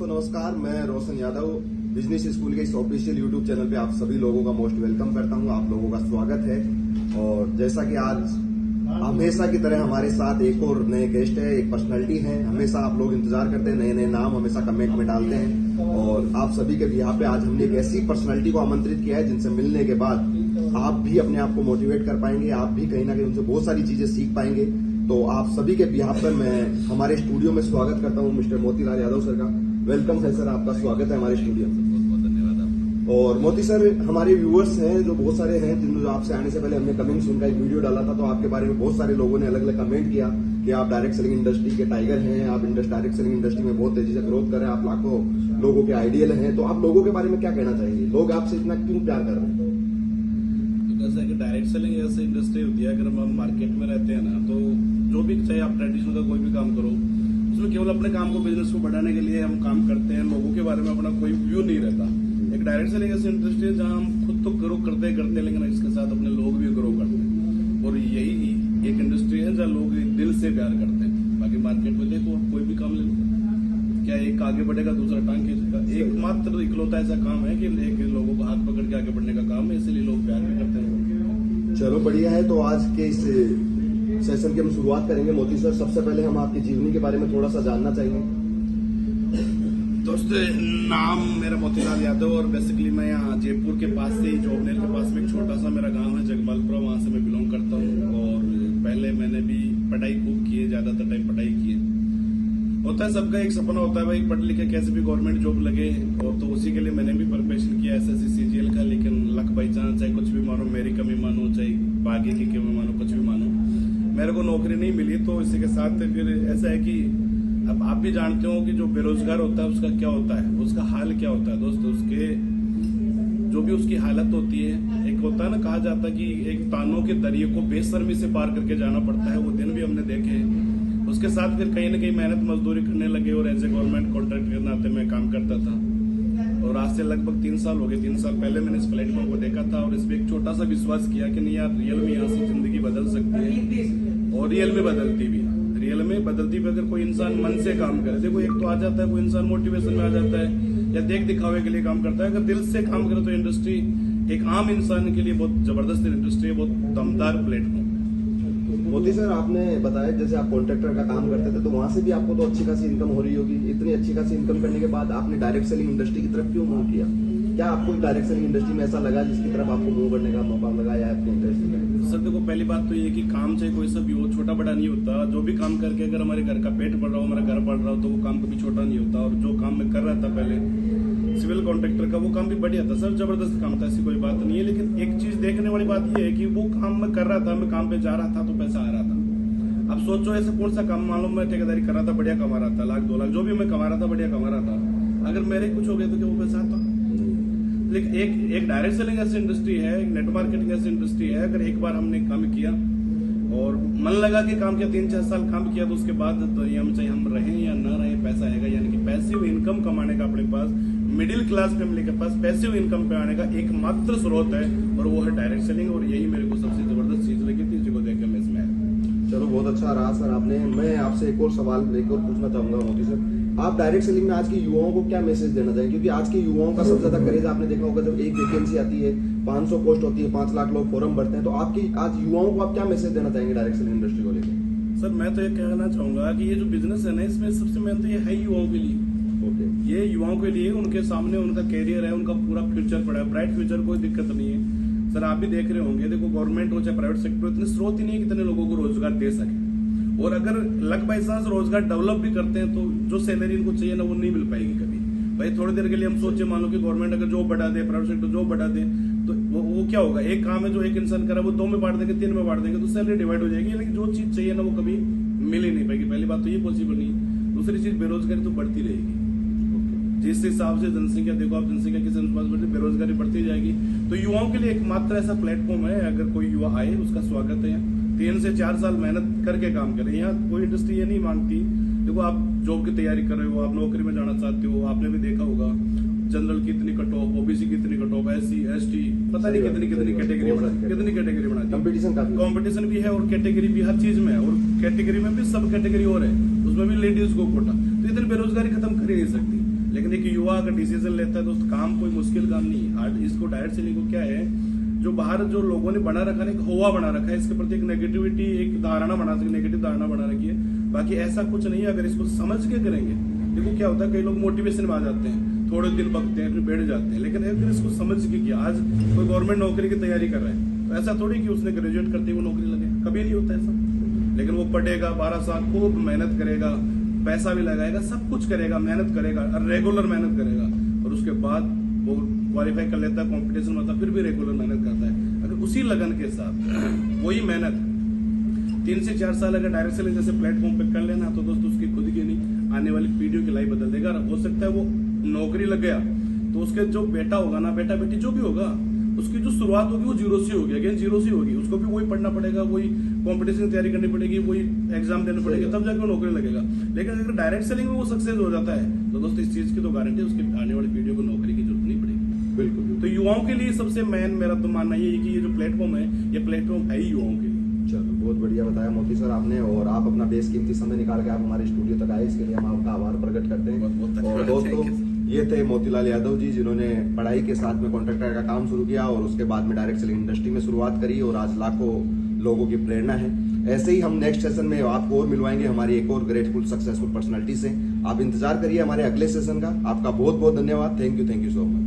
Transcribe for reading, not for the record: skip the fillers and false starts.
दोस्तों नमस्कार, मैं रोशन यादव बिजनेस स्कूल के इस ऑफिशियल यूट्यूब चैनल पे आप सभी लोगों का मोस्ट वेलकम करता हूं। आप लोगों का स्वागत है। और जैसा कि आज हमेशा की तरह हमारे साथ एक और नए गेस्ट है, एक पर्सनालिटी है। हमेशा आप लोग इंतजार करते हैं, नए नए नाम हमेशा कमेंट में डालते हैं और आप सभी के बिहाफ पे आज हमने एक ऐसी पर्सनालिटी को आमंत्रित किया है जिनसे मिलने के बाद आप भी अपने आप को मोटिवेट कर पाएंगे, आप भी कहीं ना कहीं उनसे बहुत सारी चीजें सीख पाएंगे। तो आप सभी के बिहाफ पर मैं हमारे स्टूडियो में स्वागत करता हूं मिस्टर मोतीलाल यादव सर का। वेलकम है सर, आपका स्वागत है हमारे स्टूडियो में। बहुत धन्यवाद। और मोती सर, हमारे व्यूअर्स हैं जो बहुत सारे हैं, जिन्होंने आपसे आने से पहले हमने कमिंग सून का एक वीडियो डाला था, तो आपके बारे में बहुत सारे लोगों ने अलग अलग कमेंट किया कि आप डायरेक्ट सेलिंग इंडस्ट्री के टाइगर हैं, आप डायरेक्ट सेलिंग इंडस्ट्री में बहुत तेजी से ग्रोथ कर रहे हैं, आप लाखों लोगों के आइडियल हैं। तो आप लोगों के बारे में क्या कहना चाहेंगे? लोग आपसे इतना क्यों प्यार कर रहे हैं? जैसा कि डायरेक्ट सेलिंग ऐसी इंडस्ट्री होती है, अगर हम मार्केट में रहते हैं ना, तो जो भी चाहे आप ट्रेडिशनल का कोई भी काम करो, उसमें केवल अपने काम को, बिजनेस को बढ़ाने के लिए हम काम करते हैं, लोगों के बारे में अपना कोई व्यू नहीं रहता। एक डायरेक्ट सेलिंग ऐसी इंडस्ट्री है जहां हम खुद तो ग्रो करते हैं, लेकिन इसके साथ अपने लोग भी ग्रो करते हैं। और यही एक इंडस्ट्री है जहां लोग दिल से प्यार करते हैं। बाकी मार्केट में देखो, कोई भी काम ले लो, क्या एक आगे बढ़ेगा दूसरा टांग खींचेगा। एकमात्र इकलौता ऐसा काम है कि लोगों को हाथ पकड़ के आगे बढ़ने का काम है, इसलिए लोग प्यार भी करते हैं। चलो बढ़िया है। तो आज के इस सेशन की हम शुरुआत करेंगे। मोती सर, सबसे पहले हम आपकी जीवनी के बारे में थोड़ा सा जानना चाहेंगे। दोस्त, नाम मेरा मोतीलाल यादव और बेसिकली मैं यहाँ जयपुर के पास से ही, जोबनेर के पास में एक छोटा सा मेरा गांव है जगमालपुरा, वहां से मैं बिलोंग करता हूँ। और पहले मैंने भी पढ़ाई खूब की है, ज्यादातर टाइम पढ़ाई की है। होता है सबका एक सपना होता है भाई, पढ़ लिखे कैसे भी गवर्नमेंट जॉब लगे, और तो उसी के लिए मैंने भी प्रिपरेशन किया SSC CGL का। लेकिन लक बाई चांस, चाहे कुछ भी मानो, मेरी कमी मानो, चाहे भाग्य की कमी मानो, कुछ भी मानो, मेरे को नौकरी नहीं मिली। तो इसी के साथ फिर ऐसा है कि अब आप भी जानते हो कि जो बेरोजगार होता है उसका क्या होता है, उसका हाल क्या होता है दोस्त। उसके जो भी उसकी हालत होती है, एक होता है ना, कहा जाता है कि एक तानों के दरिये को बेशर्मी से पार करके जाना पड़ता है। वो दिन भी हमने देखे हैं। उसके साथ फिर कहीं ना कहीं मेहनत मजदूरी करने लगे और एज ए गवर्नमेंट कॉन्ट्रैक्ट के नाते मैं काम करता था। और आज से लगभग 3 साल हो गए। 3 साल पहले मैंने इस प्लेटफॉर्म को देखा था और इस पर एक छोटा सा विश्वास किया कि नहीं यार, रियल में यहाँ से जिंदगी बदल सकती है। और रियल में बदलती भी है। रियल में बदलती भी अगर कोई इंसान मन से काम करे। देखो, एक तो आ जाता है कोई इंसान मोटिवेशन में आ जाता है या देख दिखावे के लिए काम करता है। अगर दिल से काम करे तो इंडस्ट्री एक आम इंसान के लिए बहुत जबरदस्त इंडस्ट्री है, बहुत दमदार प्लेटफॉर्म। मोती सर, आपने बताया जैसे आप कॉन्ट्रैक्टर का काम करते थे, तो वहां से भी आपको तो अच्छी खासी इनकम हो रही होगी। इतनी अच्छी खासी इनकम करने के बाद आपने डायरेक्ट सेलिंग इंडस्ट्री की तरफ क्यों मूव किया? क्या आपको डायरेक्ट सेलिंग इंडस्ट्री में ऐसा लगा जिसकी तरफ आपको मूव करने का मौका लगा या आपके इंटरेस्ट है? सर देखो, पहली बात तो ये कि काम चाहे कोई सा भी हो, छोटा बड़ा नहीं होता। जो भी काम करके अगर हमारे घर का पेट बढ़ रहा हो, हमारा घर बढ़ रहा हो, तो वो काम कभी छोटा नहीं होता। और जो काम मैं कर रहा था पहले सिविल कॉन्ट्रैक्टर का, वो काम भी बढ़िया था सर, जबरदस्त काम था, ऐसी कोई बात नहीं है। लेकिन एक चीज देखने वाली बात ये है कि वो काम मैं कर रहा था, मैं काम पे जा रहा था तो पैसा आ रहा था। अब सोचो ऐसा कौन सा काम, मान लो मैं ठेकेदारी कर रहा था, बढ़िया कमा रहा था, 1 लाख 2 लाख जो भी मैं कमा रहा था, बढ़िया कमा रहा था। अगर मेरे कुछ हो गया तो क्या वो पैसा आता? लेकिन एक डायरेक्ट सेलिंग ऐसी इंडस्ट्री है, एक नेट मार्केटिंग ऐसी इंडस्ट्री है, अगर एक बार हमने काम किया और मन लगा कि काम किया, 3-4 साल काम किया, तो उसके बाद तो हम चाहे हम रहें या ना रहें, पैसा आएगा। यानी कि पैसिव इनकम कमाने का अपने पास, मिडिल क्लास फैमिली के पास पैसिव इनकम कमाने का एकमात्र स्रोत है, और वो है डायरेक्ट सेलिंग। और यही मेरे को सबसे जबरदस्त चीज लगी थी, जिसको देख के मैं इसमें। चलो बहुत अच्छा रहा सर आपने। मैं आपसे एक और सवाल लेकर पूछना चाहूंगा मोती सर, आप डायरेक्ट सेलिंग में आज के युवाओं को क्या मैसेज देना चाहेंगे? क्योंकि आज के युवाओं का सबसे ज्यादा क्रेज आपने देखा होगा, जब एक वैकेंसी आती है, 500 पोस्ट होती है, 5 लाख लोग फॉर्म भरते हैं, तो आपकी आज युवाओं को आप क्या मैसेज देना चाहेंगे डायरेक्ट सेलिंग इंडस्ट्री को लेकर? सर मैं तो ये कहना चाहूंगा कि ये जो बिजनेस है ना, इसमें सबसे मेन तो ये है युवाओं के लिए। ये युवाओं के लिए, उनके सामने उनका कैरियर है, उनका पूरा फ्यूचर पड़ा है, ब्राइट फ्यूचर, कोई दिक्कत नहीं है। सर आप भी देख रहे होंगे, देखो गवर्नमेंट हो चाहे प्राइवेट सेक्टर, इतने स्रोत ही नहीं है कितने लोगों को रोजगार दे सके। और अगर लक बाई चांस रोजगार डेवलप भी करते हैं तो जो सैलरी इनको चाहिए ना, वो नहीं मिल पाएगी कभी। भाई थोड़ी देर के लिए हम सोचे, मान लो कि गवर्नमेंट अगर जॉब बढ़ा दे, प्राइवेट सेक्टर जॉब बढ़ा दे, तो वो क्या होगा, एक काम है जो एक इंसान करा वो 2 में बांट देंगे, 3 में बांट देंगे, तो सैलरी डिवाइड हो जाएगी। लेकिन जो चीज चाहिए ना, वो कभी मिल ही नहीं पाएगी। पहली बात तो ये पॉसिबल नहीं। दूसरी चीज, बेरोजगारी तो बढ़ती रहेगी। जिस हिसाब से जनसंख्या, देखो आप जनसंख्या किस अनुपात बढ़ती, बेरोजगारी बढ़ती जाएगी। तो युवाओं के लिए एकमात्र ऐसा प्लेटफॉर्म है, अगर कोई युवा आए उसका स्वागत है। 3 से 4 साल मेहनत करके काम करें। यहाँ कोई इंडस्ट्री ये नहीं मांगती, देखो आप जॉब की तैयारी कर रहे हो, आप नौकरी में जाना चाहते हो, आपने भी देखा होगा जनरल की इतनी कट ऑफ, ओबीसी की इतनी कट ऑफ, SC ST पता नहीं कितनी कैटेगरी बनाती। कंपटीशन भी है और कैटेगरी भी हर चीज में है, और कैटेगरी में भी सब कैटेगरी और है, उसमें भी लेडीज को कोटा। तो इतनी बेरोजगारी खत्म कर ही नहीं सकती। लेकिन एक युवा अगर डिसीजन लेता है दोस्त, काम कोई मुश्किल काम नहीं है। इसको डायरेक्ट सेलिंग को क्या है, जो बाहर जो लोगों ने बना रखा है, एक हवा बना रखा है, इसके प्रति एक नेगेटिविटी, एक धारणा बना रखी, नेगेटिव धारणा बना रखी है। बाकी ऐसा कुछ नहीं है। अगर इसको समझ के करेंगे, देखो क्या होता है, कई लोग मोटिवेशन में आ जाते हैं, थोड़े दिन बकते हैं, फिर बैठ जाते हैं। लेकिन अगर इसको समझ के किया, आज कोई गवर्नमेंट नौकरी की तैयारी कर रहा है, तो ऐसा थोड़ी कि उसने ग्रेजुएट करते हुए नौकरी लगे, कभी नहीं होता ऐसा। लेकिन वो पढ़ेगा 12 साल, खूब मेहनत करेगा, पैसा भी लगाएगा, सब कुछ करेगा, मेहनत करेगा, रेगुलर मेहनत करेगा, और उसके बाद वो क्वालिफाई कर लेता है, कॉम्पिटिशन में आता है, फिर भी रेगुलर मेहनत करता है। अगर उसी लगन के साथ वही मेहनत 3 से 4 साल अगर डायरेक्ट सेलिंग जैसे प्लेटफॉर्म पे कर लेना, तो दोस्तों उसकी खुद की नहीं, आने वाली पीढ़ियों की लाइफ बदल देगा। हो सकता है वो नौकरी लग गया तो उसके जो बेटा होगा ना, बेटा बेटी जो भी होगा, उसकी जो शुरुआत होगी वो जीरो से होगी, अगेन जीरो से होगी। उसको भी वही पढ़ना पड़ेगा, वही कॉम्पिटिशन की तैयारी करनी पड़ेगी, वही एग्जाम देना पड़ेगा, तब जाकर नौकरी लगेगा। लेकिन अगर डायरेक्ट सेलिंग में वो सक्सेस हो जाता है, तो दोस्तों इस चीज की तो गारंटी है, उसकी आने वाली पीढ़ियों को नौकरी की जरूरत नहीं पड़ेगी। बिल्कुल। तो युवाओं के लिए सबसे मेन मेरा तो मानना ये है कि ये जो प्लेटफॉर्म है, ये प्लेटफॉर्म है ही युवाओं के लिए। चलो, बहुत बढ़िया बताया मोती सर आपने, और आप अपना बेशकीमती समय निकाल के आप हमारे स्टूडियो तक आए, इसके लिए हम आपका आभार प्रकट करते हैं। बहुत और दोस्तों, ये थे मोतीलाल यादव जी, जिन्होंने पढ़ाई के साथ में कॉन्ट्रैक्टर का काम शुरू किया और उसके बाद में डायरेक्ट सेलिंग इंडस्ट्री में शुरुआत करी, और आज लाखों लोगों की प्रेरणा है। ऐसे ही हम नेक्स्ट सेशन में आपको और मिलवाएंगे हमारी एक और ग्रेटफुल सक्सेसफुल पर्सनालिटी से। आप इंतजार करिए हमारे अगले सेशन का। आपका बहुत बहुत धन्यवाद। Thank you so much.